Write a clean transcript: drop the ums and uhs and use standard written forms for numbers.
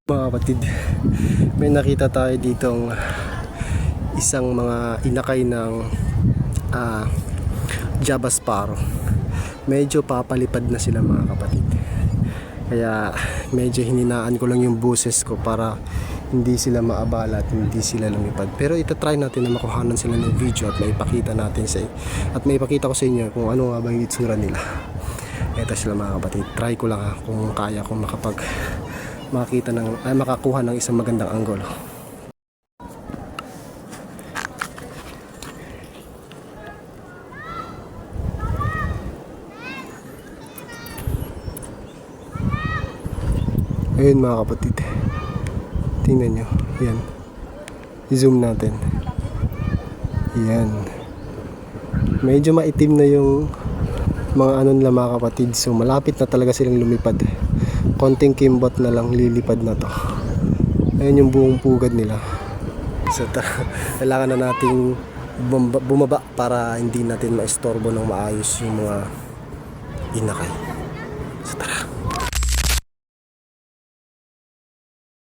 Mga kapatid, may nakita tayo ditong isang mga inakay ng Java Sparrow. Medyo papalipad na sila mga kapatid, kaya medyo hininaan ko lang yung boses ko para hindi sila maabala at hindi sila lumipad. Pero itatry natin na makuhanan sila ng video at maipakita natin at maipakita ko sa inyo kung ano nga ba yung itsura nila. Ito sila mga kapatid. Try ko lang kung kaya kong makakuha ng isang magandang angulo. Ayun mga kapatid, tingnan nyo, yan, zoom natin, yan, medyo maitim na yung mga ano nila mga kapatid, so malapit na talaga silang lumipad. Konting kimbot na lang, lilipad na to. Ayun yung buong pugad nila. So kailangan na nating bumaba para hindi natin maistorbo ng maayos yung mga inakay.